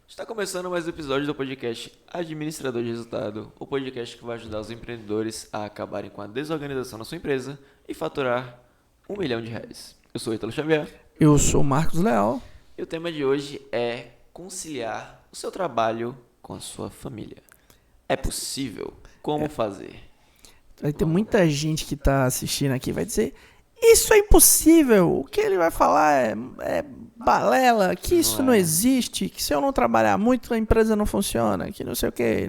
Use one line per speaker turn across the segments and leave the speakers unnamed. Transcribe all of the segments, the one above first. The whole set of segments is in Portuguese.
Está começando mais um episódio do podcast Administrador de Resultado, o podcast que vai ajudar os empreendedores a acabarem com a desorganização na sua empresa e faturar R$ 1 milhão. Eu sou Ítalo Xavier.
Eu sou Marcos Leal.
E o tema de hoje é conciliar o seu trabalho com a sua família. É possível? Como fazer?
Vai ter muita gente que está assistindo aqui e vai dizer: isso é impossível, o que ele vai falar é balela, que isso não existe, que se eu não trabalhar muito a empresa não funciona, que não sei o que.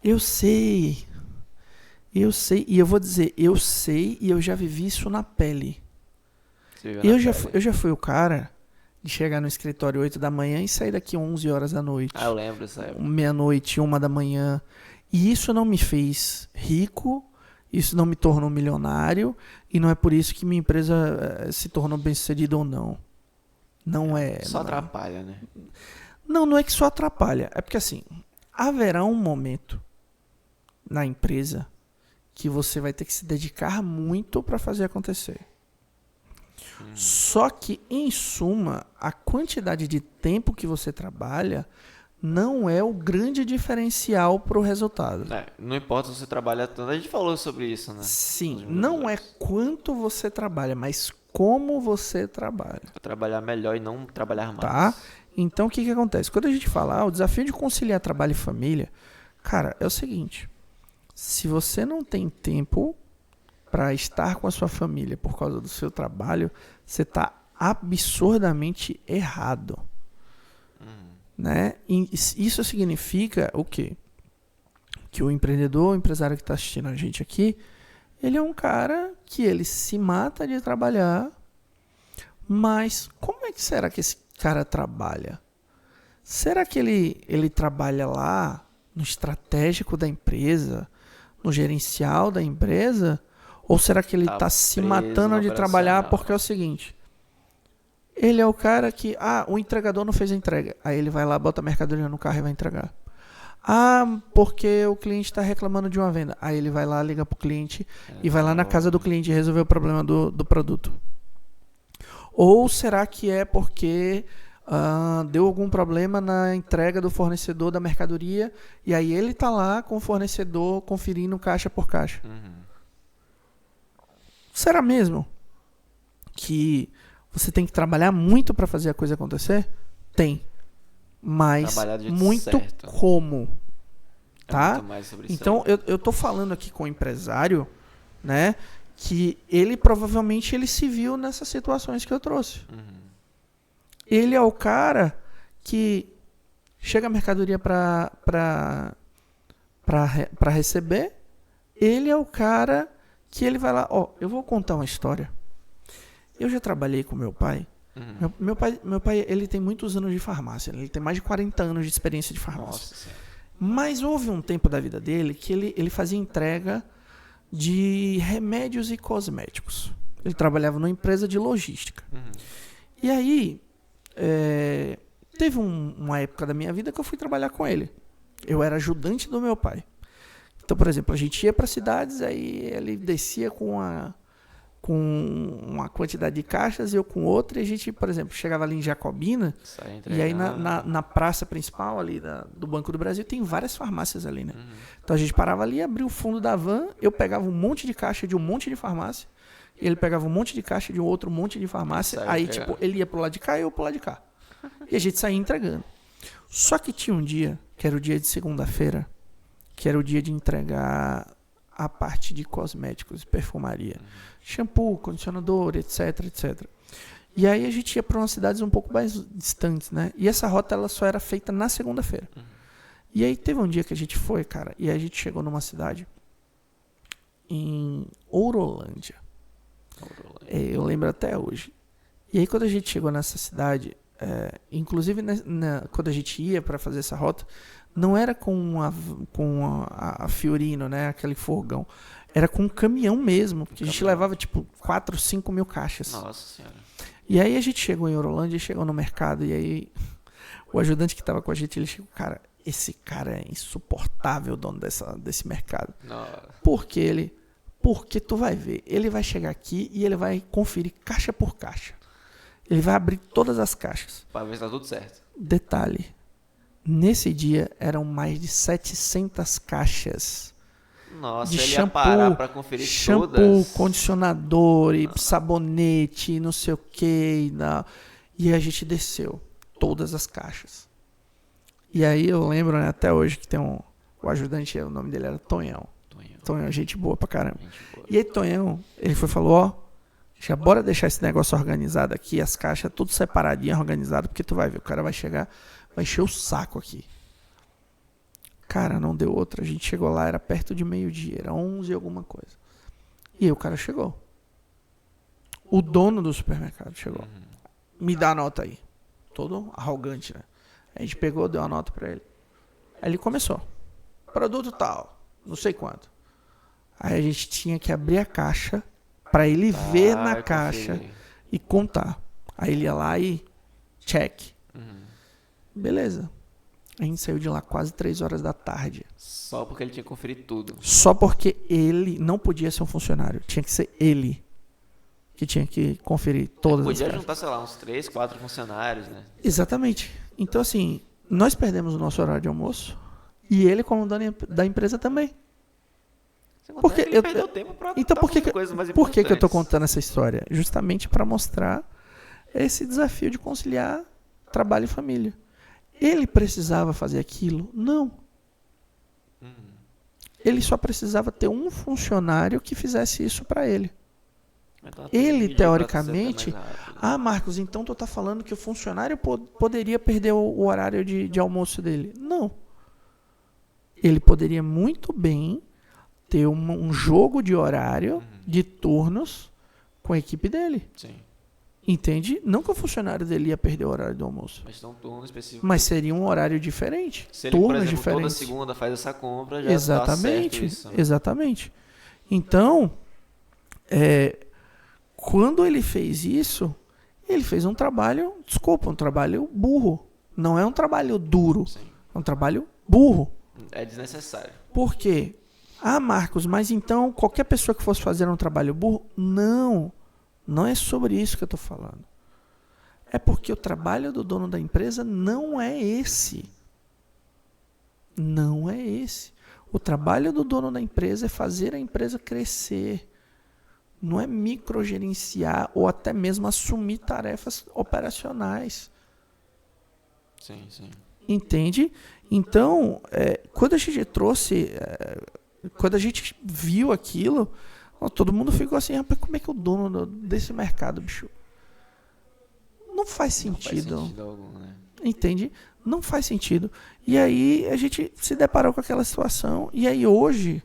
Eu sei, e eu vou dizer, eu sei e eu já vivi isso na pele. Eu já fui o cara de chegar no escritório 8 da manhã e sair daqui 11 horas da noite.
Ah, eu lembro dessa época.
Meia-noite, 1 da manhã. E isso não me fez rico, isso não me tornou milionário, e não é por isso que minha empresa se tornou bem-sucedida ou não. Não é.
Só atrapalha, né?
Não é que só atrapalha. É porque assim, haverá um momento na empresa que você vai ter que se dedicar muito para fazer acontecer. Só que, em suma, a quantidade de tempo que você trabalha não é o grande diferencial para o resultado.
Não importa se você trabalha tanto. A gente falou sobre isso, né?
Sim, não é quanto você trabalha, mas como você trabalha.
Pra trabalhar melhor e não trabalhar mais.
Tá? Então, o que acontece? Quando a gente fala, o desafio de conciliar trabalho e família, cara, é o seguinte. Se você não tem tempo para estar com a sua família por causa do seu trabalho, você está absurdamente errado. Né? E isso significa o quê? Que o empreendedor, o empresário que está assistindo a gente aqui, ele é um cara que ele se mata de trabalhar, mas como é que será que esse cara trabalha? Será que ele trabalha lá no estratégico da empresa, no gerencial da empresa? Ou será que ele está se matando de trabalhar porque é o seguinte... Ele é o cara que, o entregador não fez a entrega. Aí ele vai lá, bota a mercadoria no carro e vai entregar. Porque o cliente está reclamando de uma venda. Aí ele vai lá, liga pro cliente e vai lá na casa do cliente resolver o problema do produto. Ou será que é porque deu algum problema na entrega do fornecedor da mercadoria e aí ele está lá com o fornecedor conferindo caixa por caixa? Será mesmo que você tem que trabalhar muito para fazer a coisa acontecer? Tem. Mas muito certo. Como? Tá? Então, eu tô falando aqui com o empresário, né? Que ele provavelmente ele se viu nessas situações que eu trouxe. Ele é o cara que chega a mercadoria para receber. Ele é o cara que ele vai lá. Eu vou contar uma história. Eu já trabalhei com meu pai. Meu pai, ele tem muitos anos de farmácia. Ele tem mais de 40 anos de experiência de farmácia. Nossa, mas houve um tempo da vida dele que ele fazia entrega de remédios e cosméticos. Ele trabalhava numa empresa de logística. E aí, teve uma época da minha vida que eu fui trabalhar com ele. Eu era ajudante do meu pai. Então, por exemplo, a gente ia para cidades, aí ele descia com uma quantidade de caixas e eu com outra, e a gente, por exemplo, chegava ali em Jacobina, e aí na praça principal ali do Banco do Brasil tem várias farmácias ali, né? Então a gente parava ali, abria o fundo da van, eu pegava um monte de caixa de um monte de farmácia, ele pegava um monte de caixa de um outro monte de farmácia, aí tipo, ele ia pro lado de cá e eu pro lado de cá. E a gente saía entregando. Só que tinha um dia, que era o dia de segunda-feira, que era o dia de entregar a parte de cosméticos e perfumaria. Shampoo, condicionador, etc, etc. E aí a gente ia para umas cidades um pouco mais distantes, né? E essa rota ela só era feita na segunda-feira. E aí teve um dia que a gente foi, cara, e a gente chegou numa cidade em Ourolândia. Eu lembro até hoje. E aí quando a gente chegou nessa cidade, inclusive quando a gente ia para fazer essa rota, não era com a Fiorino, né? Aquele furgão. Era com um caminhão mesmo. Porque a gente levava tipo 4, 5 mil caixas.
Nossa Senhora.
E aí a gente chegou em Ourolândia, chegou no mercado. E aí o ajudante que estava com a gente, ele chegou, cara, esse cara é insuportável, dono desse mercado.
Nossa.
Porque tu vai ver, ele vai chegar aqui e ele vai conferir caixa por caixa. Ele vai abrir todas as caixas.
Pra ver se tá tudo certo.
Detalhe, nesse dia eram mais de 700 caixas
Nossa,
de
ele ia
shampoo,
parar pra conferir
shampoo,
todas.
condicionador, e sabonete, não sei o que. E a gente desceu todas as caixas. E aí eu lembro, né, até hoje que tem o ajudante, o nome dele era Tonhão. Tonhão, gente boa pra caramba. E aí Tonhão, ele falou, ó, já bora deixar esse negócio organizado aqui, as caixas tudo separadinho, organizado, porque tu vai ver, o cara vai chegar, vai encher o saco aqui. Cara, não deu outra. A gente chegou lá, era perto de meio-dia, era 11 e alguma coisa. E aí o cara chegou. O dono do supermercado chegou. Me dá a nota aí. Todo arrogante, né? A gente pegou, deu a nota pra ele. Aí ele começou. Produto tal, não sei quanto. Aí a gente tinha que abrir a caixa pra ele ver na caixa e contar. Aí ele ia lá e check. Beleza. A gente saiu de lá quase 3 horas da tarde.
Só porque ele tinha que conferir tudo.
Só porque ele não podia ser um funcionário. Tinha que ser ele que tinha que conferir todas as
Podia
caixas.
juntar, sei lá, uns 3, 4 funcionários, né?
Exatamente. Então, assim, nós perdemos o nosso horário de almoço e ele, como dono da empresa, também. Porque
ele perdeu tempo pra
então, por que
coisas mais
eu tô
importantes.
contando essa história? Justamente para mostrar esse desafio de conciliar trabalho e família. Ele precisava fazer aquilo? Não. Ele só precisava ter um funcionário que fizesse isso para ele.
Então,
Ele, teoricamente...
mais rápido.
Ah, Marcos, então tu tá falando que o funcionário poderia perder o horário de almoço dele. Não. Ele poderia muito bem ter um jogo de horário, de turnos, com a equipe dele.
Sim.
Entende? Não que o funcionário dele ia perder o horário do almoço.
Mas tem um turno específico.
Mas seria um horário diferente.
Se ele, por
turnos
exemplo, toda
diferentes.
segunda faz essa compra, já
Exatamente.
tá certo isso. Né?
Exatamente. Então, quando ele fez isso, ele fez um trabalho, desculpa, um trabalho burro. Não é um trabalho duro.
Sim.
É um trabalho burro.
É desnecessário.
Por quê? Ah, Marcos, mas então qualquer pessoa que fosse fazer um trabalho burro? Não. Não é sobre isso que eu estou falando. É porque o trabalho do dono da empresa não é esse. Não é esse. O trabalho do dono da empresa é fazer a empresa crescer. Não é microgerenciar ou até mesmo assumir tarefas operacionais.
Sim, sim.
Entende? Então, quando a gente trouxe, quando a gente viu aquilo, todo mundo ficou assim, rapaz, como é que o dono desse mercado, bicho? Não faz sentido.
Não faz sentido algum, né?
Entende? Não faz sentido. E aí a gente se deparou com aquela situação. E aí hoje,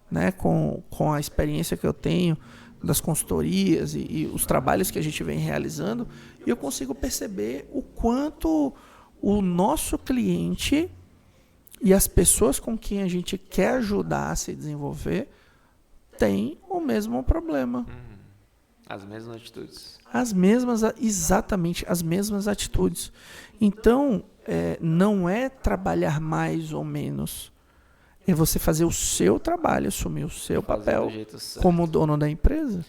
né, com a experiência que eu tenho das consultorias e os trabalhos que a gente vem realizando, eu consigo perceber o quanto o nosso cliente e as pessoas com quem a gente quer ajudar a se desenvolver têm o mesmo problema.
As mesmas atitudes.
Exatamente as mesmas atitudes. Então, não é trabalhar mais ou menos. É você fazer o seu trabalho, assumir o seu papel como dono da empresa.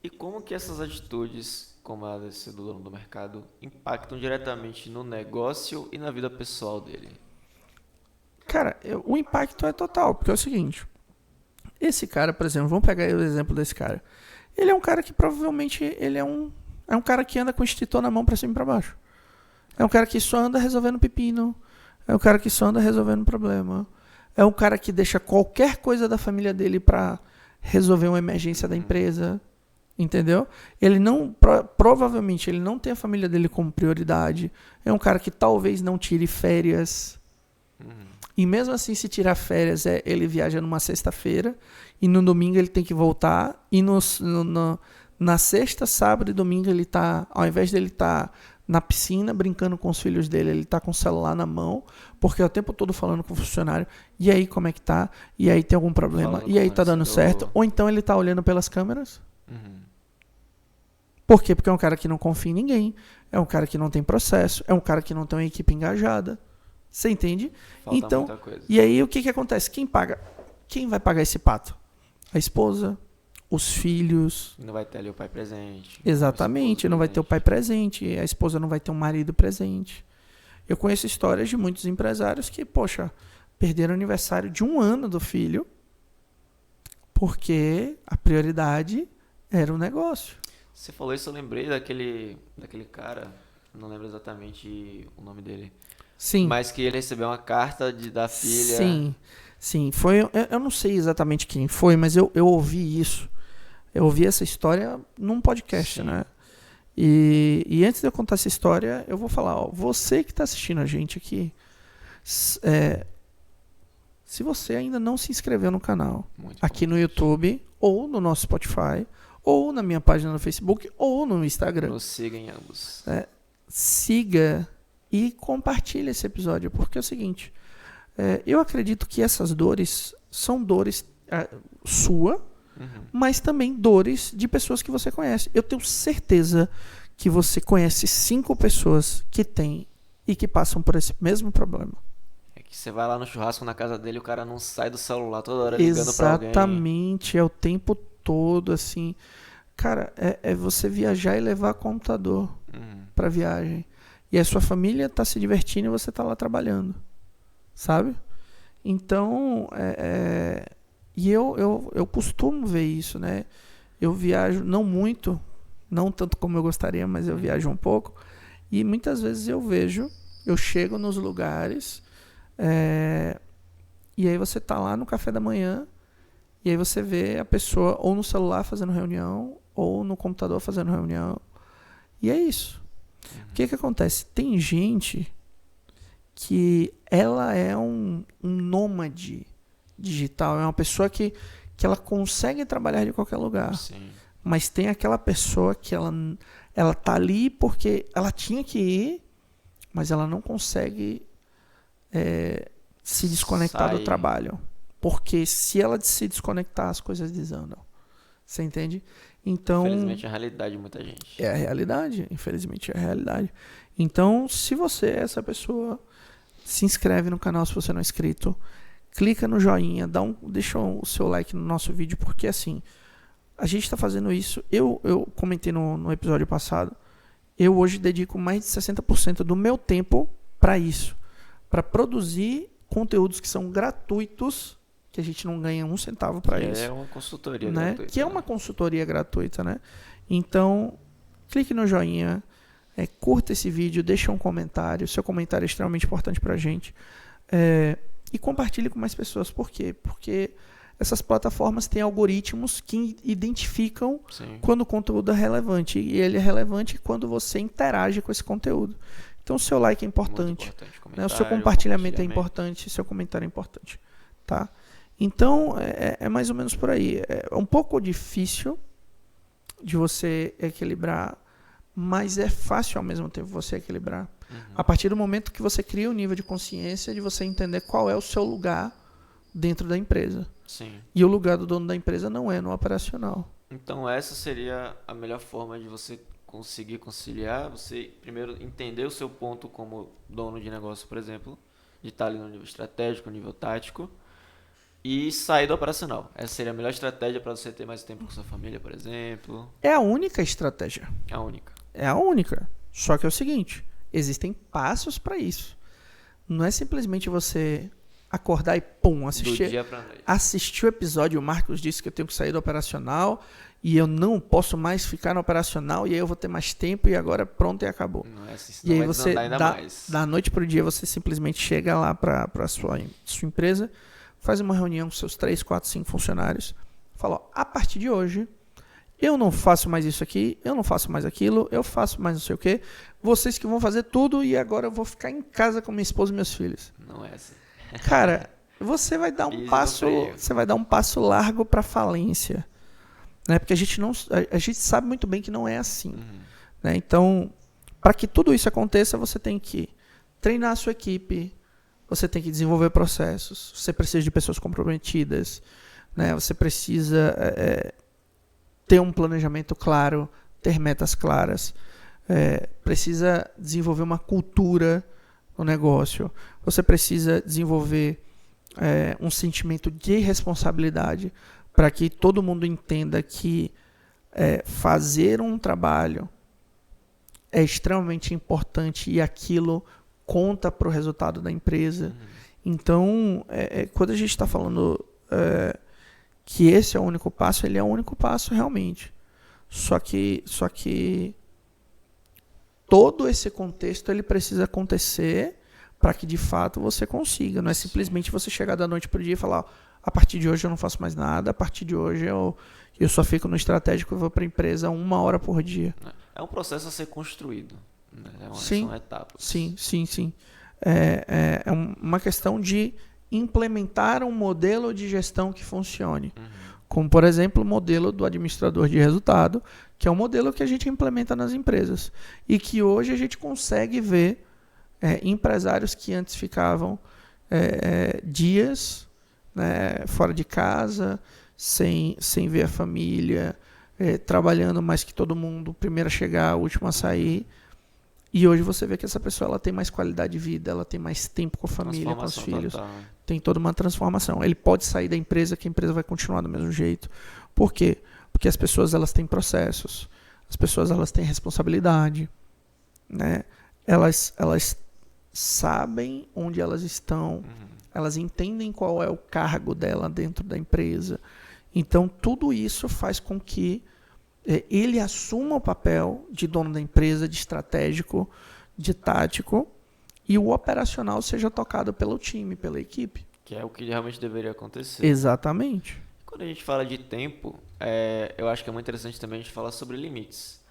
E como que essas atitudes, como a desse do dono do mercado, impactam diretamente no negócio e na vida pessoal dele?
Cara, o impacto é total, porque é o seguinte. Esse cara, por exemplo, vamos pegar o exemplo desse cara. Ele é um cara que provavelmente ele é um cara que anda com o extintor na mão pra cima e pra baixo. É um cara que só anda resolvendo pepino. É um cara que só anda resolvendo problema. É um cara que deixa qualquer coisa da família dele pra resolver uma emergência da empresa. Entendeu? Ele não, provavelmente, ele não tem a família dele como prioridade. É um cara que talvez não tire férias. E mesmo assim, se tirar férias, ele viaja numa sexta-feira e no domingo ele tem que voltar. E na sexta, sábado e domingo ele tá, ao invés dele estar na piscina brincando com os filhos dele, ele tá com o celular na mão, porque é o tempo todo falando com o funcionário. E aí, como é que tá? E aí, tem algum problema? E aí, tá dando certo? Ou então ele tá olhando pelas câmeras. Por quê? Porque é um cara que não confia em ninguém. É um cara que não tem processo. É um cara que não tem uma equipe engajada. Você entende?
Falta
então,
muita coisa.
E aí o que acontece? Quem paga? Quem vai pagar esse pato? A esposa, os filhos.
Não vai ter ali o pai presente.
Exatamente, não vai ter o pai presente, a esposa não vai ter um marido presente. Eu conheço histórias de muitos empresários que, poxa, perderam o aniversário de 1 ano do filho porque a prioridade era o negócio.
Você falou isso, eu lembrei daquele cara, não lembro exatamente o nome dele,
Sim,
mas que ele recebeu uma carta da filha.
sim. Eu não sei exatamente quem foi, mas eu ouvi isso. Eu ouvi essa história num podcast,
Sim.
né? E antes de eu contar essa história, eu vou falar, ó, você que está assistindo a gente aqui, se você ainda não se inscreveu no canal,
Muito
aqui no
importante.
YouTube, ou no nosso Spotify, ou na minha página no Facebook, ou no Instagram,
Nos siga em ambos.
siga e compartilhe esse episódio, porque é o seguinte, eu acredito que essas dores são dores sua, mas também dores de pessoas que você conhece. Eu tenho certeza que você conhece 5 pessoas que têm e que passam por esse mesmo problema.
É que você vai lá no churrasco na casa dele, o cara não sai do celular toda hora ligando pra alguém.
Exatamente, é o tempo todo, assim. Cara, é você viajar e levar computador pra viagem. E a sua família tá se divertindo e você tá lá trabalhando. Sabe? Então, e eu costumo ver isso, né? Eu viajo, não muito, não tanto como eu gostaria, mas eu viajo um pouco. E muitas vezes eu chego nos lugares, e aí você tá lá no café da manhã, e aí você vê a pessoa ou no celular fazendo reunião, ou no computador fazendo reunião. E é isso. O que acontece? Tem gente que ela é um nômade digital, é uma pessoa que ela consegue trabalhar de qualquer lugar.
Sim.
Mas tem aquela pessoa que ela tá ali porque ela tinha que ir, mas ela não consegue se desconectar do trabalho. Porque se ela se desconectar, as coisas desandam. Você entende? Então,
infelizmente é a realidade de muita gente.
é a realidade. Infelizmente é a realidade. Então, se você é essa pessoa, se inscreve no canal se você não é inscrito. Clica no joinha, deixa o seu like no nosso vídeo, porque assim, a gente está fazendo isso. Eu comentei no episódio passado, eu hoje dedico mais de 60% do meu tempo para isso, para produzir conteúdos que são gratuitos, que a gente não ganha um centavo para isso.
É uma consultoria
né?
gratuita.
Que é uma consultoria gratuita, né? Então, clique no joinha, curta esse vídeo, deixa um comentário. Seu comentário é extremamente importante para a gente. E compartilhe com mais pessoas. Por quê? Porque essas plataformas têm algoritmos que identificam quando o conteúdo é relevante. E ele é relevante quando você interage com esse conteúdo. Então, o seu like é importante. Né? O seu compartilhamento é importante. Seu comentário é importante. Tá? Então, é mais ou menos por aí. É um pouco difícil de você equilibrar, mas é fácil ao mesmo tempo você equilibrar. A partir do momento que você cria um nível de consciência de você entender qual é o seu lugar dentro da empresa.
Sim.
E o lugar do dono da empresa não é no operacional.
Então essa seria a melhor forma de você conseguir conciliar, você primeiro entender o seu ponto como dono de negócio, por exemplo, de estar ali no nível estratégico, no nível tático, e sair do operacional. Essa seria a melhor estratégia para você ter mais tempo com sua família, por exemplo.
É a única estratégia.
A única.
É a única. Só que é o seguinte, existem passos para isso. Não é simplesmente você acordar e pum, assistir.
Do dia pra noite.
Assistir o episódio, o Marcos disse que eu tenho que sair do operacional e eu não posso mais ficar no operacional e aí eu vou ter mais tempo e agora pronto e acabou.
Não é assim,
E aí
vai
você,
ainda mais.
da noite pro dia, você simplesmente chega lá para sua empresa, faz uma reunião com seus 3, 4, 5 funcionários, fala, ó, a partir de hoje, eu não faço mais isso aqui, eu não faço mais aquilo, eu faço mais não sei o quê, vocês que vão fazer tudo e agora eu vou ficar em casa com minha esposa e meus filhos.
Não é assim.
Cara, você vai dar um passo largo para falência, né? Porque a gente sabe muito bem que não é assim, né? Então, para que tudo isso aconteça, você tem que treinar a sua equipe, você tem que desenvolver processos, você precisa de pessoas comprometidas, né? Você precisa ter um planejamento claro, ter metas claras, precisa desenvolver uma cultura no negócio, você precisa desenvolver um sentimento de responsabilidade, para que todo mundo entenda que fazer um trabalho é extremamente importante e aquilo conta para o resultado da empresa. Então, quando a gente está falando que esse é o único passo, ele é o único passo realmente. Só que todo esse contexto ele precisa acontecer para que de fato você consiga. Não é simplesmente você chegar da noite para o dia e falar: a partir de hoje eu não faço mais nada, a partir de hoje eu só fico no estratégico e vou para a empresa 1 hora por dia.
É um processo a ser construído. Né?
Sim,
são etapas.
Sim. É uma questão de implementar um modelo de gestão que funcione. Como, por exemplo, o modelo do administrador de resultado, que é um modelo que a gente implementa nas empresas. E que hoje a gente consegue ver empresários que antes ficavam dias, né, fora de casa, sem ver a família, trabalhando mais que todo mundo, primeiro a chegar, o último a sair. E hoje você vê que essa pessoa ela tem mais qualidade de vida, ela tem mais tempo com a família, com os filhos. Total. Tem toda uma transformação. Ele pode sair da empresa, que a empresa vai continuar do mesmo jeito. Por quê? Porque as pessoas elas têm processos, as pessoas elas têm responsabilidade, né? Elas sabem onde elas estão, elas entendem qual é o cargo dela dentro da empresa. Então, tudo isso faz com que ele assuma o papel de dono da empresa, de estratégico, de tático, e o operacional seja tocado pelo time, pela equipe.
Que é o que realmente deveria acontecer.
Exatamente.
Quando a gente fala de tempo, eu acho que é muito interessante também a gente falar sobre limites.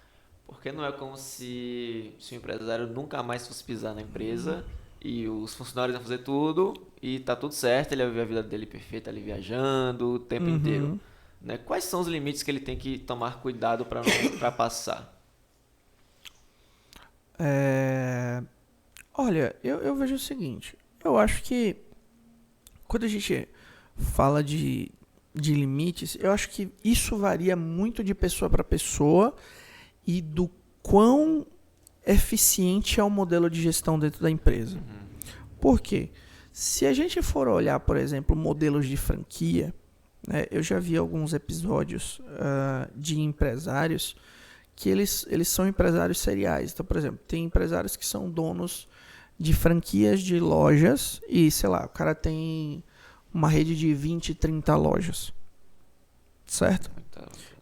Porque não é como se o empresário nunca mais fosse pisar na empresa e os funcionários iam fazer tudo e tá tudo certo, ele ia viver a vida dele perfeita ali viajando o tempo inteiro. Né? Quais são os limites que ele tem que tomar cuidado para não ultrapassar?
Olha, eu vejo o seguinte. Eu acho que quando a gente fala de limites, eu acho que isso varia muito de pessoa para pessoa e do quão eficiente é o modelo de gestão dentro da empresa. Por quê? Se a gente for olhar, por exemplo, modelos de franquia, eu já vi alguns episódios de empresários que eles são empresários seriais. Então, por exemplo, tem empresários que são donos de franquias de lojas e, sei lá, o cara tem uma rede de 20, 30 lojas. Certo?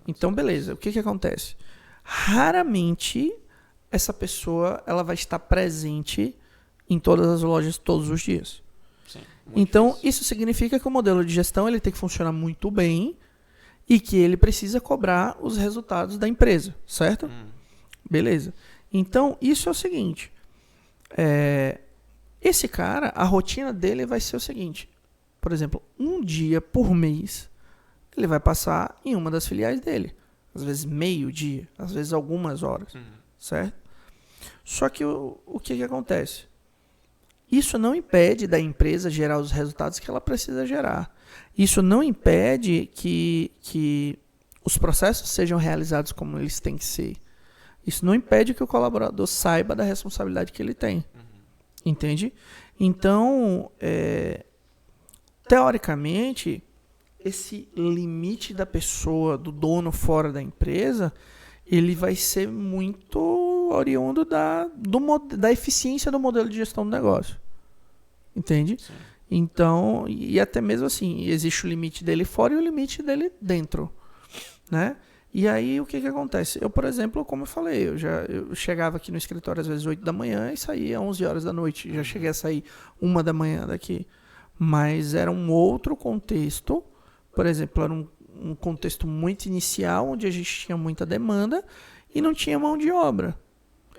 Então, beleza. O que acontece? Raramente essa pessoa ela vai estar presente em todas as lojas todos os dias.
Sim,
então,
difícil.
Isso significa que o modelo de gestão ele tem que funcionar muito bem e que ele precisa cobrar os resultados da empresa, certo? Beleza. Então, isso é o seguinte. Esse cara, a rotina dele vai ser o seguinte. Por exemplo, um dia por mês, ele vai passar em uma das filiais dele. Às vezes meio dia, às vezes algumas horas, certo? Só que o que acontece? Isso não impede da empresa gerar os resultados que ela precisa gerar. Isso não impede que os processos sejam realizados como eles têm que ser. Isso não impede que o colaborador saiba da responsabilidade que ele tem. Entende? Então, teoricamente, esse limite da pessoa, do dono fora da empresa, ele vai ser muito oriundo da eficiência do modelo de gestão do negócio. Entende?
Sim.
Então, e até mesmo assim, existe o limite dele fora e o limite dele dentro, né? E aí, o que acontece? Eu, por exemplo, como eu falei, eu chegava aqui no escritório às vezes 8 da manhã e saía às 11 horas da noite. Já cheguei a sair 1 da manhã daqui. Mas era um outro contexto. Por exemplo, era um contexto muito inicial, onde a gente tinha muita demanda e não tinha mão de obra.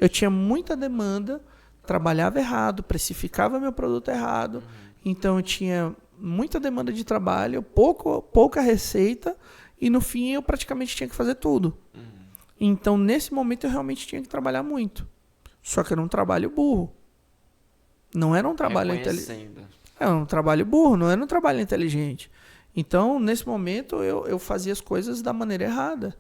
Eu tinha muita demanda, trabalhava errado, precificava meu produto errado. Então, eu tinha muita demanda de trabalho, pouca receita. E no fim eu praticamente tinha que fazer tudo. Então, nesse momento, eu realmente tinha que trabalhar muito. Só que era um trabalho burro. Não era um trabalho inteligente. Era um trabalho burro, não era um trabalho inteligente. Então, nesse momento, eu fazia as coisas da maneira errada.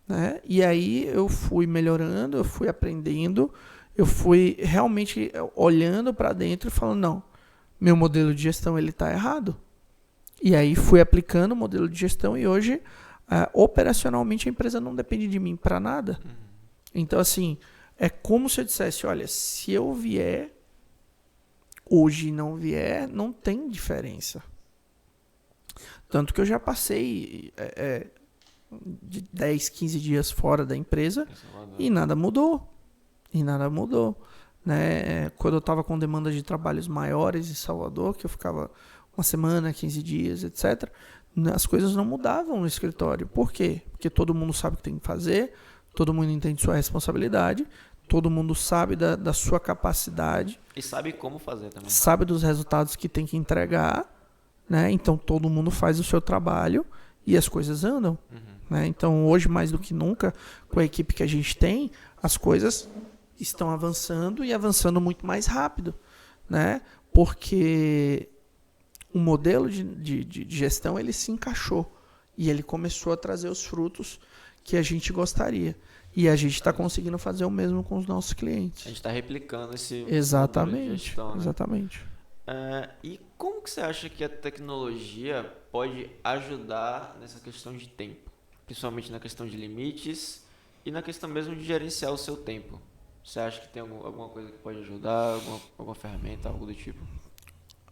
Né? E aí eu fui melhorando, eu fui aprendendo, eu fui realmente olhando para dentro e falando, não, meu modelo de gestão está errado. E aí fui aplicando o modelo de gestão e hoje, operacionalmente, a empresa não depende de mim para nada. Então, assim, é como se eu dissesse, olha, se eu vier, hoje não vier, não tem diferença. Tanto que eu já passei de 10, 15 dias fora da empresa e nada mudou. Né? Quando eu estava com demandas de trabalhos maiores em Salvador, que eu ficava uma semana, 15 dias, etc., as coisas não mudavam no escritório. Por quê? Porque todo mundo sabe o que tem que fazer, todo mundo entende sua responsabilidade, todo mundo sabe da sua capacidade.
E sabe como fazer também.
Sabe dos resultados que tem que entregar, né? Então todo mundo faz o seu trabalho e as coisas andam. Né? Então hoje, mais do que nunca, com a equipe que a gente tem, as coisas estão avançando e avançando muito mais rápido. Né? Porque o modelo de gestão ele se encaixou e ele começou a trazer os frutos que a gente gostaria. E a gente está conseguindo fazer o mesmo com os nossos clientes.
A gente está replicando esse modelo de
Exatamente,
gestão, né?
exatamente.
E como que você acha que a tecnologia pode ajudar nessa questão de tempo? Principalmente na questão de limites e na questão mesmo de gerenciar o seu tempo. Você acha que tem alguma coisa que pode ajudar? Alguma ferramenta, algo do tipo?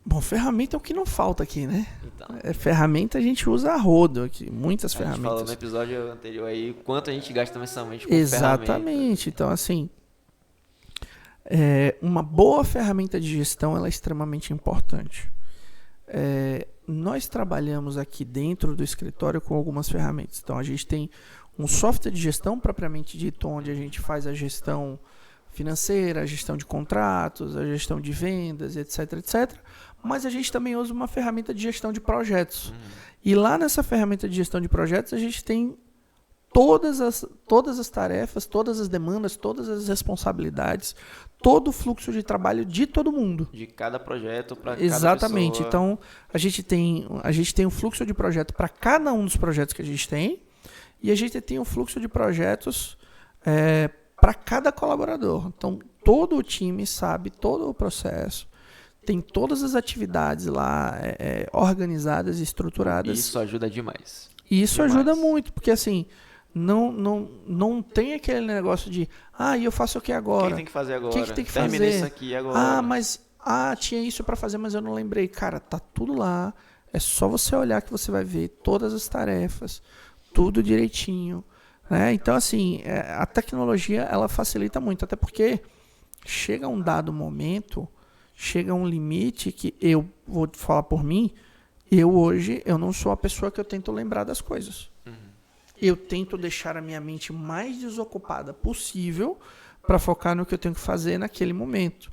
Bom, ferramenta é o que não falta aqui, né?
Então,
Ferramenta a gente usa a rodo aqui, muitas ferramentas.
A gente falou no episódio anterior aí quanto a gente gasta mensalmente com
Exatamente.
ferramenta.
Então, assim, uma boa ferramenta de gestão ela é extremamente importante. Nós trabalhamos aqui dentro do escritório com algumas ferramentas. Então, a gente tem um software de gestão propriamente dito, onde a gente faz a gestão financeira, a gestão de contratos, a gestão de vendas, etc, etc. Mas a gente também usa uma ferramenta de gestão de projetos. E lá nessa ferramenta de gestão de projetos, a gente tem todas as tarefas, todas as demandas, todas as responsabilidades, todo o fluxo de trabalho de todo mundo.
De cada projeto para cada pessoa.
Exatamente. Então, a gente tem um fluxo de projeto para cada um dos projetos que a gente tem e a gente tem um fluxo de projetos para cada colaborador. Então, todo o time sabe todo o processo, tem todas as atividades lá organizadas e estruturadas.
Isso ajuda demais.
E isso ajuda muito, porque assim, não tem aquele negócio de, e eu faço o que agora?
O que tem que fazer agora?
O que tem que
Terminei
fazer?
isso aqui agora.
Tinha isso para fazer, mas eu não lembrei. Cara, tá tudo lá. É só você olhar que você vai ver todas as tarefas, tudo direitinho. Né? Então, assim, a tecnologia, ela facilita muito, até porque chega um dado momento, chega um limite que eu vou falar por mim, hoje, eu não sou a pessoa que eu tento lembrar das coisas. Eu tento deixar a minha mente mais desocupada possível para focar no que eu tenho que fazer naquele momento.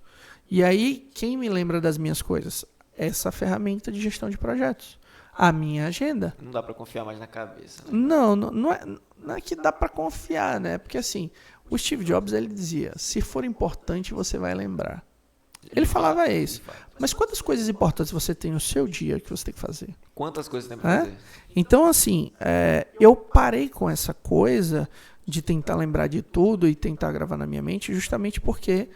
E aí, quem me lembra das minhas coisas? Essa ferramenta de gestão de projetos. A minha agenda.
Não dá para confiar mais na cabeça. Né?
Não é que dá para confiar, né? Porque assim, o Steve Jobs ele dizia, se for importante, você vai lembrar. Ele falava isso. Mas quantas coisas importantes você tem no seu dia que você tem que fazer?
Quantas coisas tem para fazer?
Então, assim, eu parei com essa coisa de tentar lembrar de tudo e tentar gravar na minha mente, justamente porque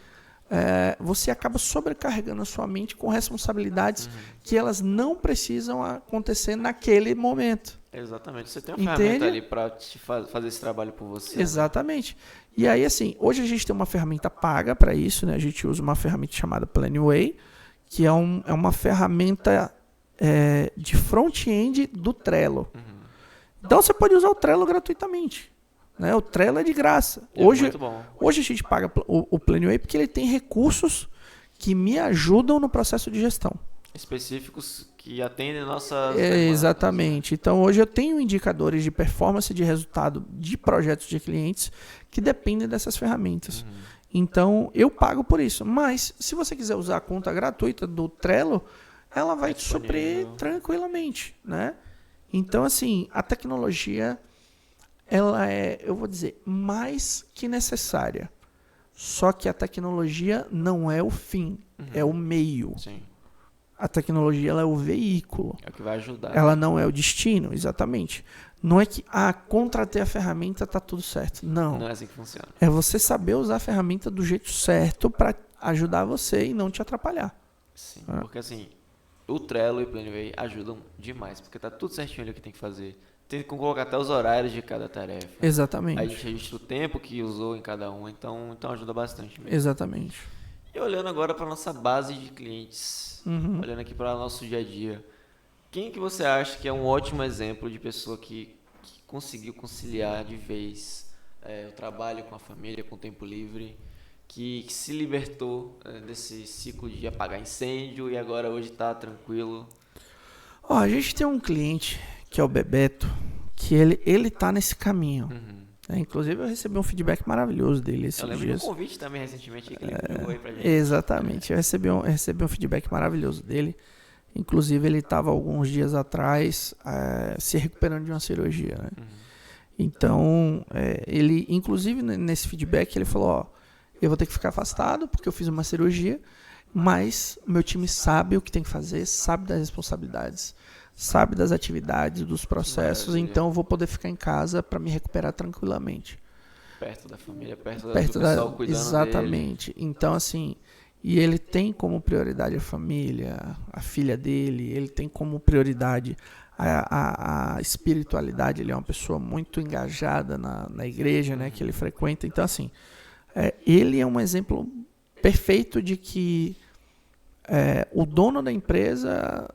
você acaba sobrecarregando a sua mente com responsabilidades que elas não precisam acontecer naquele momento.
Exatamente. Você tem uma ferramenta ali para fazer esse trabalho por você.
Exatamente. Né? E aí, assim, hoje a gente tem uma ferramenta paga para isso, né? A gente usa uma ferramenta chamada Planway, que é uma ferramenta de front-end do Trello. Então, você pode usar o Trello gratuitamente. Né? O Trello é de graça. Hoje a gente paga o Planway porque ele tem recursos que me ajudam no processo de gestão.
Específicos que atendem nossas
exatamente. Então, hoje eu tenho indicadores de performance de resultado de projetos de clientes que dependem dessas ferramentas. Então, eu pago por isso. Mas, se você quiser usar a conta gratuita do Trello, ela vai te suprir tranquilamente. Né? Então, assim, a tecnologia, ela é, eu vou dizer, mais que necessária. Só que a tecnologia não é o fim, é o meio.
Sim.
A tecnologia ela é o veículo.
É o que vai ajudar.
Ela não é o destino, exatamente. Não é que, contratei a ferramenta, tá tudo certo. Não.
Não é assim que funciona.
É você saber usar a ferramenta do jeito certo para ajudar você e não te atrapalhar.
Sim, porque assim, o Trello e o Planway ajudam demais, porque tá tudo certinho ali o que tem que fazer. Tem que colocar até os horários de cada tarefa. Aí a
Exatamente.
gente registra o tempo que usou em cada um, então ajuda bastante mesmo.
Exatamente.
E olhando agora para nossa base de clientes, olhando aqui para o nosso dia a dia, quem que você acha que é um ótimo exemplo de pessoa que conseguiu conciliar de vez o trabalho com a família, com o tempo livre, que se libertou desse ciclo de apagar incêndio e agora hoje está tranquilo?
Ó, a gente tem um cliente que é o Bebeto, que ele tá nesse caminho. Inclusive eu recebi um feedback maravilhoso dele esses
Eu lembro
dias.
de um convite também recentemente que ele jogou aí pra gente.
Exatamente, eu recebi um feedback maravilhoso dele. Inclusive ele estava alguns dias atrás se recuperando de uma cirurgia, né? Então, ele, inclusive nesse feedback, ele falou, ó, eu vou ter que ficar afastado porque eu fiz uma cirurgia, mas o meu time sabe o que tem que fazer, sabe das responsabilidades, sabe das atividades, dos processos, então eu vou poder ficar em casa para me recuperar tranquilamente.
Perto da família, perto do pessoal cuidando
exatamente.
dele.
Então, assim, e ele tem como prioridade a família, a filha dele, ele tem como prioridade a espiritualidade, ele é uma pessoa muito engajada na igreja, né, que ele frequenta. Então, assim, ele é um exemplo perfeito de que o dono da empresa,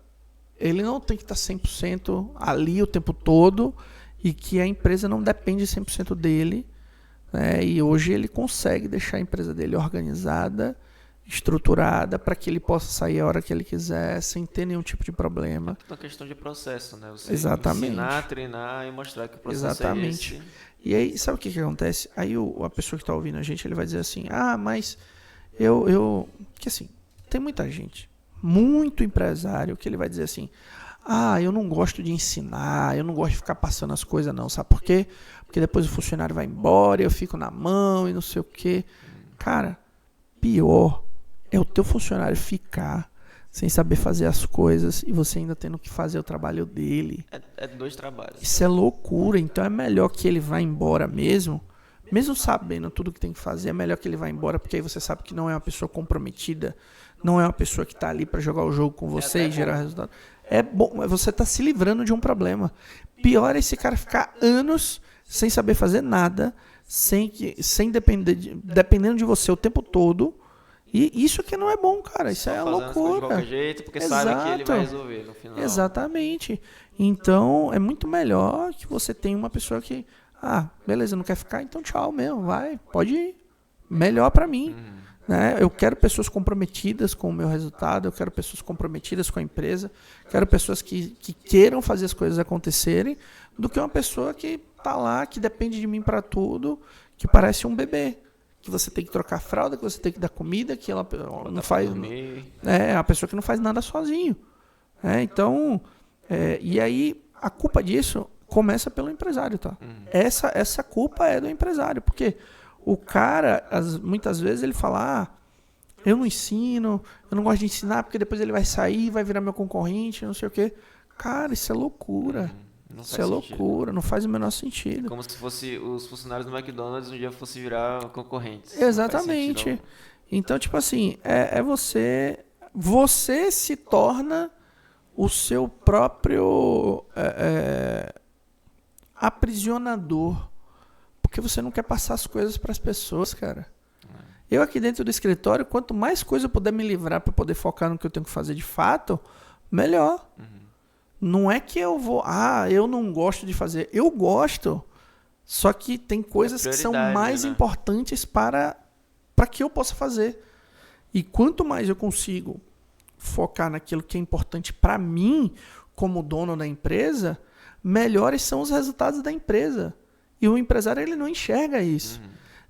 ele não tem que estar 100% ali o tempo todo e que a empresa não depende 100% dele, né, e hoje ele consegue deixar a empresa dele organizada, estruturada, para que ele possa sair a hora que ele quiser, sem ter nenhum tipo de problema.
É uma questão de processo, né? Você
ensinar,
treinar e mostrar que o processo é esse.
E aí, sabe o que acontece? Aí a pessoa que está ouvindo a gente, ele vai dizer assim, mas que assim, tem muita gente, muito empresário, que ele vai dizer assim, eu não gosto de ensinar, eu não gosto de ficar passando as coisas não, sabe por quê? Porque depois o funcionário vai embora, eu fico na mão e não sei o quê. Cara, pior é o teu funcionário ficar sem saber fazer as coisas e você ainda tendo que fazer o trabalho dele.
É 2 trabalhos.
Isso é loucura. Então é melhor que ele vá embora mesmo sabendo tudo que tem que fazer, é melhor que ele vá embora, porque aí você sabe que não é uma pessoa comprometida, não é uma pessoa que está ali para jogar o jogo com você e gerar resultado. É bom, você está se livrando de um problema. Pior é esse cara ficar anos sem saber fazer nada, sem dependendo de você o tempo todo. E isso que não é bom, cara. Isso é loucura.
De qualquer jeito, porque sabe que ele vai resolver no final.
Exatamente. Então, é muito melhor que você tenha uma pessoa que, beleza, não quer ficar, então tchau mesmo, vai, pode ir. Melhor pra mim. Né? Eu quero pessoas comprometidas com o meu resultado, eu quero pessoas comprometidas com a empresa, quero pessoas que queiram fazer as coisas acontecerem, do que uma pessoa que tá lá, que depende de mim para tudo, que parece um bebê, que você tem que trocar fralda, que você tem que dar comida, que ela não faz, a pessoa que não faz nada sozinho. Então, e aí a culpa disso começa pelo empresário, tá? Essa culpa é do empresário, porque o cara, muitas vezes ele fala, eu não ensino, eu não gosto de ensinar, porque depois ele vai sair, vai virar meu concorrente, não sei o quê. Cara, isso é loucura. Isso é loucura, não faz o menor sentido.
É como se fosse os funcionários do McDonald's um dia fossem virar concorrentes.
Exatamente. Então, tipo assim, você se torna o seu próprio aprisionador. Porque você não quer passar as coisas para as pessoas, cara. Eu aqui dentro do escritório, quanto mais coisa eu puder me livrar para poder focar no que eu tenho que fazer de fato, melhor. Não é que eu vou, eu não gosto de fazer. Eu gosto, só que tem coisas que são mais importantes para que eu possa fazer. E quanto mais eu consigo focar naquilo que é importante para mim, como dono da empresa, melhores são os resultados da empresa. E o empresário, ele não enxerga isso.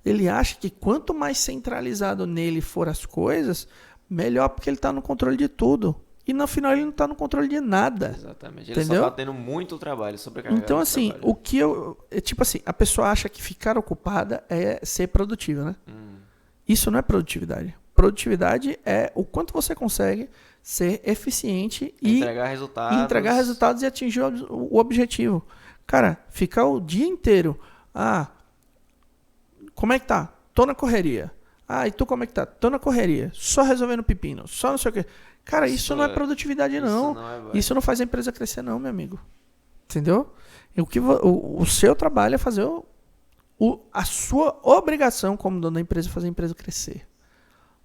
Ele acha que quanto mais centralizado nele for as coisas, melhor, porque ele está no controle de tudo. E no final ele não está no controle de nada.
Exatamente. Ele só está tendo muito trabalho, sobrecarregado.
Então, assim, o que tipo assim, a pessoa acha que ficar ocupada é ser produtiva, né? Isso não é produtividade. Produtividade é o quanto você consegue ser eficiente e entregar resultados e atingir o objetivo. Cara, ficar o dia inteiro, como é que tá? Tô na correria. E tu como é que tá? Tô na correria. Só resolvendo pepino, só não sei o quê. Cara, isso não é produtividade, não.
Isso não é,
Isso não faz a empresa crescer, não, meu amigo. Entendeu? E o seu trabalho é fazer a sua obrigação como dono da empresa, fazer a empresa crescer.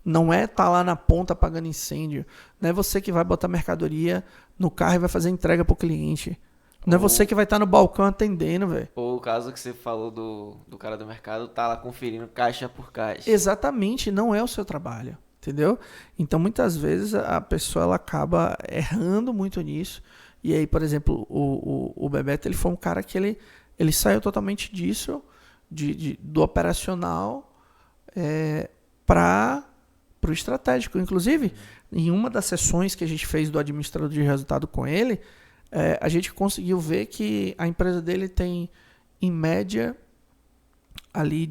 Não é estar lá na ponta apagando incêndio. Não é você que vai botar mercadoria no carro e vai fazer entrega pro cliente. Não é você que vai estar no balcão atendendo, velho.
Ou o caso que você falou do cara do mercado, tá lá conferindo caixa por caixa.
Exatamente, não é o seu trabalho, entendeu? Então, muitas vezes, a pessoa ela acaba errando muito nisso. E aí, por exemplo, o Bebeto, ele foi um cara que ele saiu totalmente disso, do operacional, para o estratégico. Inclusive, em uma das sessões que a gente fez do administrador de resultado com ele, a gente conseguiu ver que a empresa dele tem, em média, ali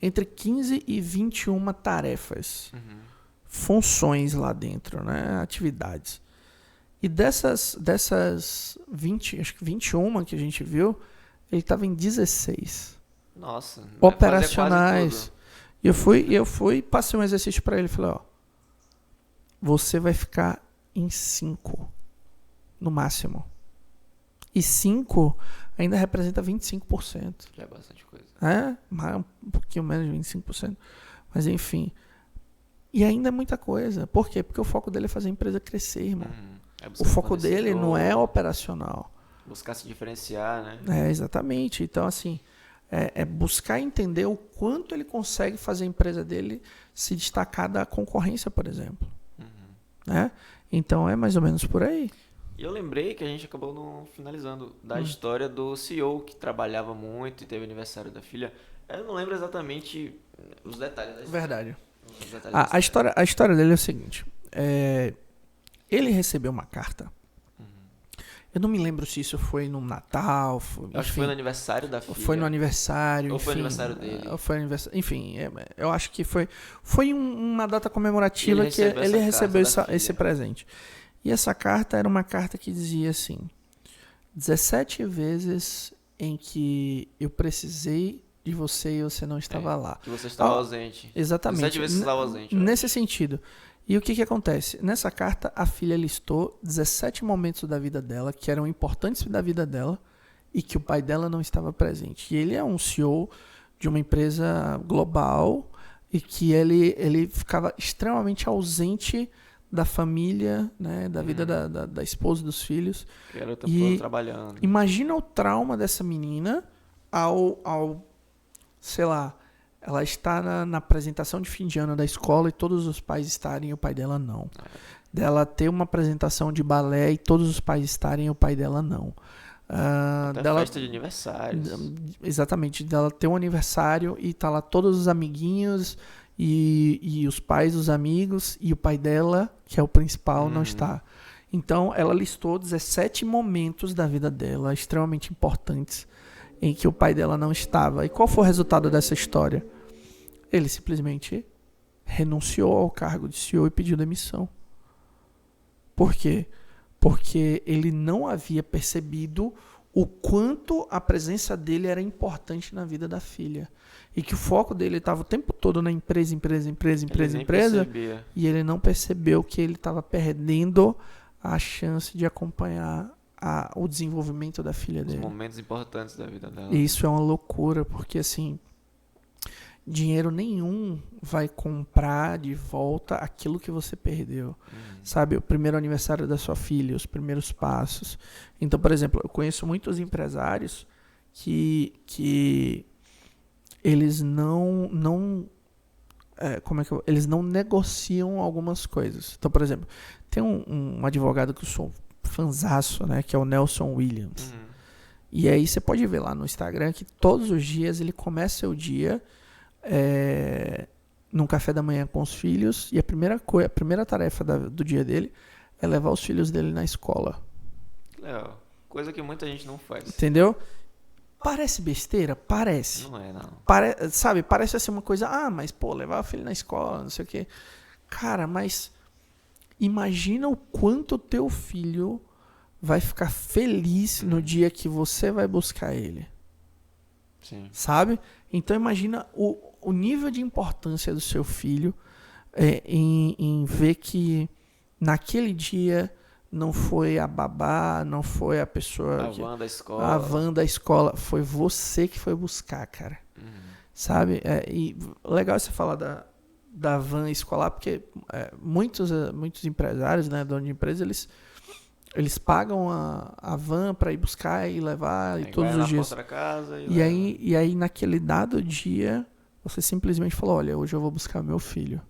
entre 15 e 21 tarefas, funções lá dentro, né? Atividades. E dessas 20, acho que 21 que a gente viu, ele estava em 16.
Nossa.
Operacionais. E eu fui, passei um exercício para ele, falei, ó, você vai ficar em 5, no máximo. E 5 ainda representa 25%.
Já é bastante coisa.
Um pouquinho menos de 25%. Mas enfim. E ainda é muita coisa. Por quê? Porque o foco dele é fazer a empresa crescer, irmão. O foco dele não é operacional.
Buscar se diferenciar, né?
Exatamente. Então, assim, é buscar entender o quanto ele consegue fazer a empresa dele se destacar da concorrência, por exemplo. Né? Então, é mais ou menos por aí.
E eu lembrei que a gente acabou não finalizando da história do CEO que trabalhava muito e teve aniversário da filha. Eu não lembro exatamente os detalhes da história.
Verdade. A história dele é o seguinte. Ele recebeu uma carta. Eu não me lembro se isso foi no Natal.
Acho que foi no aniversário da filha.
Foi no aniversário.
Ou foi no aniversário dele.
Enfim, eu acho que foi uma data comemorativa que ele recebeu esse presente. E essa carta era uma carta que dizia assim: 17 vezes em que eu precisei de você e você não estava lá.
Que você estava ausente.
Exatamente.
17 vezes você estava ausente.
Nesse sentido. E o que acontece? Nessa carta, a filha listou 17 momentos da vida dela que eram importantes da vida dela e que o pai dela não estava presente. E ele é um CEO de uma empresa global e que ele ficava extremamente ausente da família, né, da vida da esposa e dos filhos.
Que era o tempo todo trabalhando.
Imagina o trauma dessa menina ao sei lá, ela está na apresentação de fim de ano da escola e todos os pais estarem e o pai dela não. Dela ter uma apresentação de balé e todos os pais estarem e o pai dela não.
Festa de aniversário.
Exatamente. Dela ter um aniversário e tá lá todos os amiguinhos e os pais dos amigos e o pai dela, que é o principal, não está. Então, ela listou 17 momentos da vida dela extremamente importantes em que o pai dela não estava. E qual foi o resultado dessa história? Ele simplesmente renunciou ao cargo de CEO e pediu demissão. Por quê? Porque ele não havia percebido o quanto a presença dele era importante na vida da filha. E que o foco dele estava o tempo todo na empresa. E ele não percebeu que ele estava perdendo a chance de acompanhar o desenvolvimento da filha dele.
Os momentos importantes da vida dela.
E isso é uma loucura, porque assim, dinheiro nenhum vai comprar de volta aquilo que você perdeu. Sabe, o primeiro aniversário da sua filha, os primeiros passos. Então, por exemplo, eu conheço muitos empresários que eles eles não negociam algumas coisas. Então, por exemplo, tem um advogado que eu sou fanzaço, né, que é o Nelson Williams. E aí você pode ver lá no Instagram que todos os dias ele começa o dia num café da manhã com os filhos e a primeira tarefa do dia dele é levar os filhos dele na escola.
Legal. Coisa que muita gente não faz.
Entendeu? Parece besteira? Parece.
Não é, não.
Sabe, parece assim uma coisa, mas pô, levar o filho na escola, não sei o quê. Cara, mas imagina o quanto o teu filho vai ficar feliz no dia que você vai buscar ele.
Sim.
Sabe? Então imagina o nível de importância do seu filho em ver que naquele dia não foi a babá, não foi a pessoa... A van da escola. Foi você que foi buscar, cara. Sabe? E legal você falar da van escolar, porque muitos empresários, né, donos de empresa, eles pagam a van para ir buscar e levar todos os dias.
Casa
e aí, naquele dado dia, você simplesmente falou, olha, hoje eu vou buscar meu filho.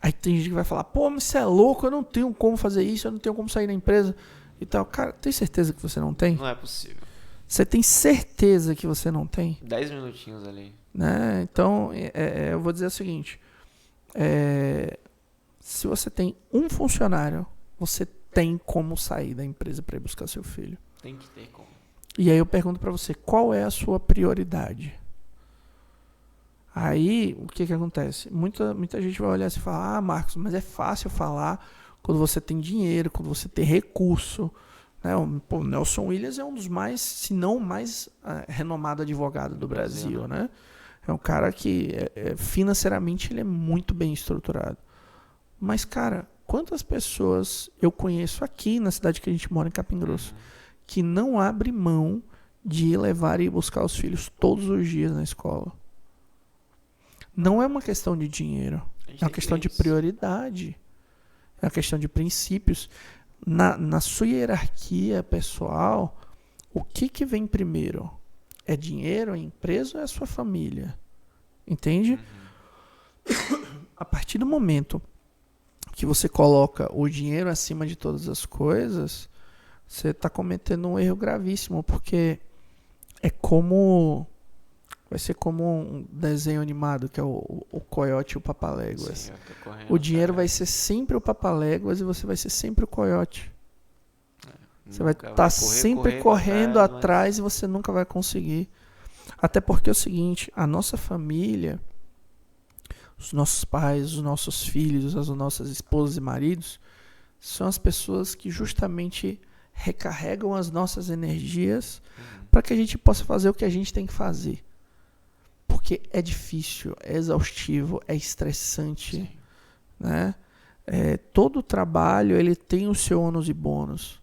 Aí tem gente que vai falar, pô, mas você é louco, eu não tenho como fazer isso, eu não tenho como sair da empresa e tal. Cara, tem certeza que você não tem?
Não é possível.
Você tem certeza que você não tem?
10 minutinhos ali.
Né? Então, eu vou dizer o seguinte, se você tem um funcionário, você tem como sair da empresa para ir buscar seu filho.
Tem que ter como.
E aí eu pergunto para você, qual é a sua prioridade? Aí, o que acontece? Muita gente vai olhar assim e falar, Marcos, mas é fácil falar quando você tem dinheiro, quando você tem recurso. Né? O Nelson Williams é um dos mais, se não o mais renomado advogado do Brasil, né? É um cara que financeiramente ele é muito bem estruturado. Mas, cara, quantas pessoas eu conheço aqui na cidade que a gente mora, em Capim Grosso, que não abre mão de levar e buscar os filhos todos os dias na escola? Não é uma questão de dinheiro, é uma questão de prioridade, é uma questão de princípios. Na sua hierarquia pessoal, o que vem primeiro? É dinheiro, é empresa ou é a sua família? Entende? A partir do momento que você coloca o dinheiro acima de todas as coisas, você está cometendo um erro gravíssimo, porque vai ser como um desenho animado, que é o Coiote e o Papaléguas. O dinheiro vai ser sempre o Papaléguas e você vai ser sempre o Coiote. Você vai estar sempre correndo atrás e você nunca vai conseguir. Até porque é o seguinte, a nossa família, os nossos pais, os nossos filhos, as nossas esposas e maridos, são as pessoas que justamente recarregam as nossas energias para que a gente possa fazer o que a gente tem que fazer. Porque é difícil, é exaustivo, é estressante, né? Todo trabalho ele tem o seu ônus e bônus,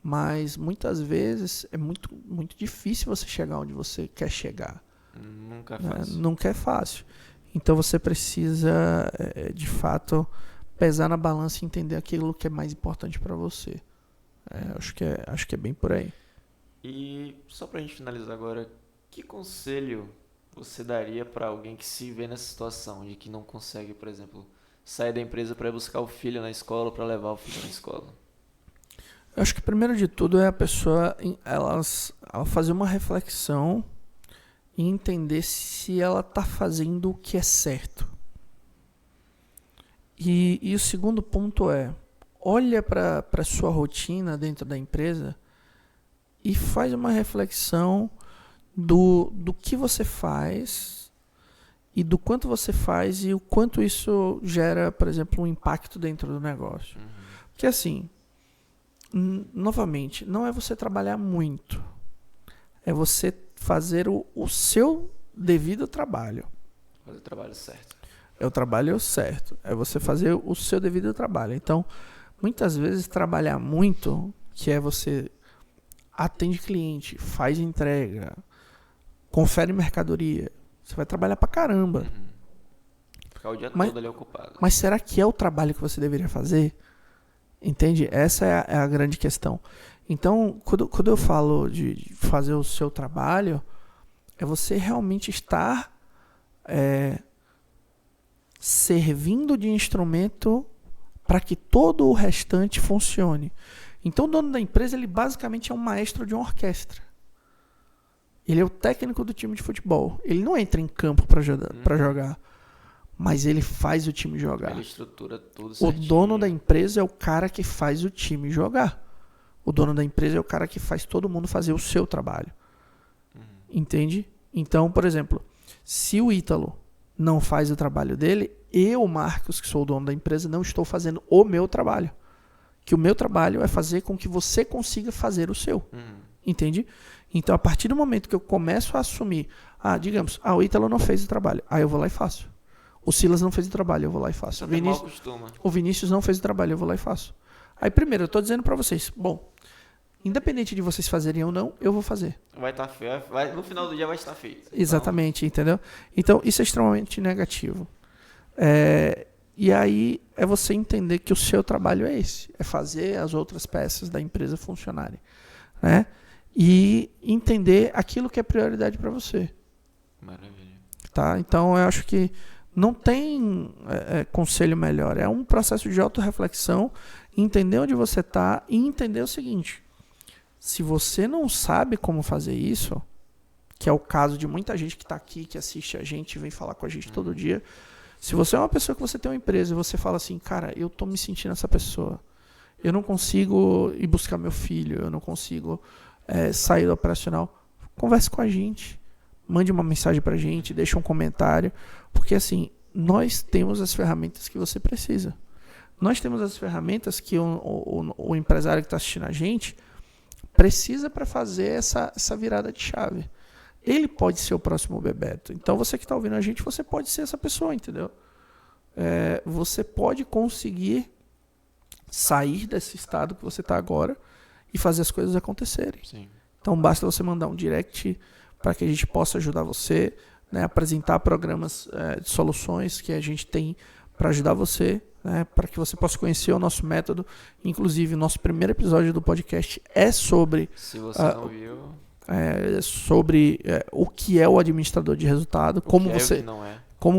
mas muitas vezes é muito, muito difícil você chegar onde você quer chegar.
Nunca é fácil.
Nunca é fácil. Então você precisa, de fato, pesar na balança e entender aquilo que é mais importante para você. Acho que é bem por aí.
E só pra gente finalizar agora, que conselho você daria para alguém que se vê nessa situação de que não consegue, por exemplo, sair da empresa para ir buscar o filho na escola, para levar o filho na escola?
Eu acho que primeiro de tudo é a pessoa ela fazer uma reflexão e entender se ela está fazendo o que é certo. E o segundo ponto olha para a sua rotina dentro da empresa e faz uma reflexão do que você faz e do quanto você faz e o quanto isso gera, por exemplo, um impacto dentro do negócio. Porque assim, novamente, não é você trabalhar muito, é você fazer o seu devido trabalho.
Fazer o trabalho certo.
É o trabalho certo, é você fazer o seu devido trabalho. Então, muitas vezes trabalhar muito, que é você atende cliente, faz entrega, confere mercadoria. Você vai trabalhar pra caramba.
Ficar o dia todo ali ocupado.
Mas será que é o trabalho que você deveria fazer? Entende? Essa é a grande questão. Então, quando eu falo de fazer o seu trabalho, é você realmente estar servindo de instrumento para que todo o restante funcione. Então, o dono da empresa, ele basicamente é um maestro de uma orquestra. Ele é o técnico do time de futebol. Ele não entra em campo para jogar, mas ele faz o time jogar.
Ele estrutura tudo certinho.
O dono da empresa é o cara que faz o time jogar. O dono da empresa é o cara que faz todo mundo fazer o seu trabalho. Entende? Então, por exemplo, se o Ítalo não faz o trabalho dele, eu, Marcos, que sou o dono da empresa, não estou fazendo o meu trabalho. Que o meu trabalho é fazer com que você consiga fazer o seu. Entende? Então, a partir do momento que eu começo a assumir, digamos, o Ítalo não fez o trabalho, aí eu vou lá e faço. O Silas não fez o trabalho, eu vou lá e faço.
Você até mal acostuma.
O Vinícius não fez o trabalho, eu vou lá e faço. Aí, primeiro, eu tô dizendo pra vocês, bom, independente de vocês fazerem ou não, eu vou fazer.
Vai estar feio. No final do dia vai estar feito.
Exatamente, entendeu? Então, isso é extremamente negativo. E aí, é você entender que o seu trabalho é esse. É fazer as outras peças da empresa funcionarem. Né? E entender aquilo que é prioridade para você.
Maravilha.
Tá? Então, eu acho que não tem conselho melhor. É um processo de autorreflexão, entender onde você está e entender o seguinte. Se você não sabe como fazer isso, que é o caso de muita gente que está aqui, que assiste a gente, vem falar com a gente todo dia. Se você é uma pessoa que você tem uma empresa e você fala assim, cara, eu tô me sentindo essa pessoa. Eu não consigo ir buscar meu filho, eu não consigo sair do operacional. Converse com a gente. Mande uma mensagem pra gente, deixa um comentário. Porque assim, nós temos as ferramentas que você precisa. Nós temos as ferramentas que o empresário que está assistindo a gente precisa para fazer essa virada de chave. Ele pode ser o próximo Bebeto. Então você que está ouvindo a gente, você pode ser essa pessoa, entendeu? Você pode conseguir sair desse estado que você está agora e fazer as coisas acontecerem.
Sim.
Então basta você mandar um direct para que a gente possa ajudar você, né, apresentar programas de soluções que a gente tem para ajudar você, né, para que você possa conhecer o nosso método. Inclusive, o nosso primeiro episódio do podcast é sobre...
Se você não viu...
sobre o que é o administrador de resultado, como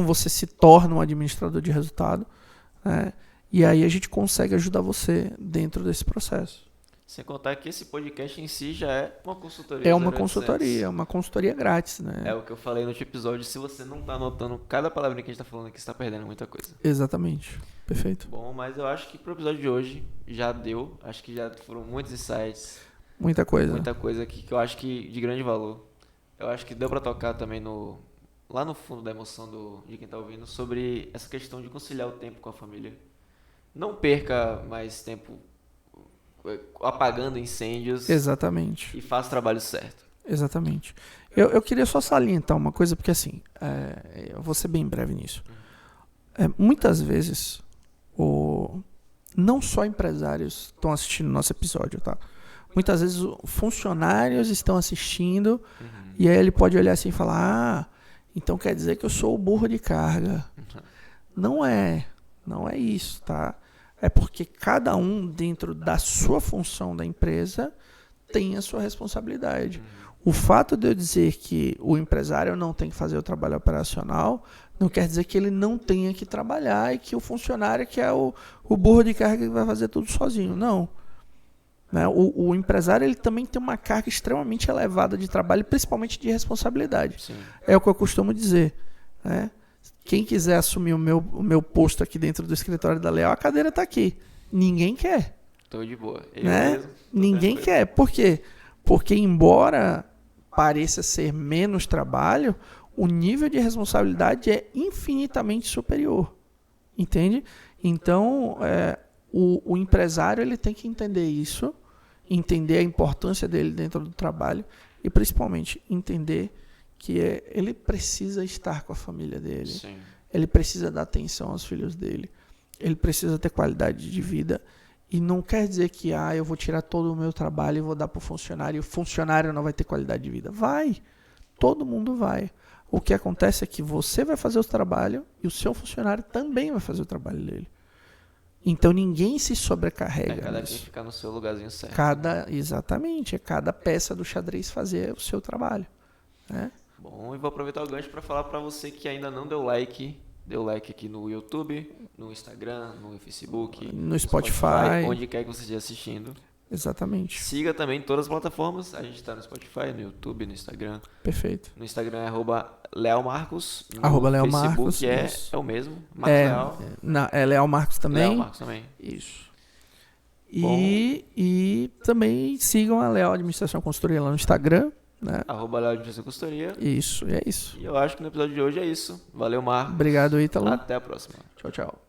você se torna um administrador de resultado, né? E aí a gente consegue ajudar você dentro desse processo.
Sem contar que esse podcast em si já é uma consultoria.
É uma consultoria, é uma consultoria grátis, né?
É o que eu falei no último episódio. Se você não está anotando cada palavrinha que a gente está falando aqui, você está perdendo muita coisa.
Exatamente. Perfeito.
Bom, mas eu acho que pro episódio de hoje já deu. Acho que já foram muitos insights.
Muita coisa.
Muita coisa aqui que eu acho que de grande valor. Eu acho que deu pra tocar também lá no fundo da emoção de quem tá ouvindo sobre essa questão de conciliar o tempo com a família. Não perca mais tempo apagando incêndios.
Exatamente.
E faça o trabalho certo.
Exatamente. Eu queria só salientar uma coisa, porque assim, eu vou ser bem breve nisso. Muitas vezes, não só empresários estão assistindo nosso episódio, tá? Muitas vezes funcionários estão assistindo e aí ele pode olhar assim e falar, então quer dizer que eu sou o burro de carga. Não é isso, tá? É porque cada um dentro da sua função da empresa tem a sua responsabilidade. O fato de eu dizer que o empresário não tem que fazer o trabalho operacional não quer dizer que ele não tenha que trabalhar e que o funcionário que é o burro de carga que vai fazer tudo sozinho. Não. Né? O empresário ele também tem uma carga extremamente elevada de trabalho, principalmente de responsabilidade.
Sim.
É o que eu costumo dizer. Né? Quem quiser assumir o meu posto aqui dentro do escritório da Leal, a cadeira está aqui. Ninguém quer.
Tô de boa.
Né? Ninguém quer. Por quê? Porque embora pareça ser menos trabalho, o nível de responsabilidade é infinitamente superior. Entende? Então, o empresário ele tem que entender isso, entender a importância dele dentro do trabalho e, principalmente, entender que ele precisa estar com a família dele.
Sim.
Ele precisa dar atenção aos filhos dele. Ele precisa ter qualidade de vida. E não quer dizer que eu vou tirar todo o meu trabalho e vou dar para o funcionário e o funcionário não vai ter qualidade de vida. Vai. Todo mundo vai. O que acontece é que você vai fazer o trabalho e o seu funcionário também vai fazer o trabalho dele. Então ninguém se sobrecarrega.
Cada quem ficar no seu lugarzinho certo.
Exatamente. É cada peça do xadrez fazer o seu trabalho. Né?
Bom, e vou aproveitar o gancho para falar para você que ainda não deu like. Dê o like aqui no YouTube, no Instagram, no Facebook,
no Spotify,
onde quer que você esteja assistindo.
Exatamente.
Siga também todas as plataformas. A gente está no Spotify, no YouTube, no Instagram.
Perfeito.
No Instagram é @LealMarcos.
No
Facebook é o mesmo. Marcos Leal.
É Leal Marcos também.
Leal Marcos também.
Isso. E também sigam a Leal Administração Consultoria lá no Instagram. Né?
@Leal Administração Consultoria.
Isso, é isso.
E eu acho que no episódio de hoje é isso. Valeu, Marcos.
Obrigado, Ítalo.
Até a próxima.
Tchau, tchau.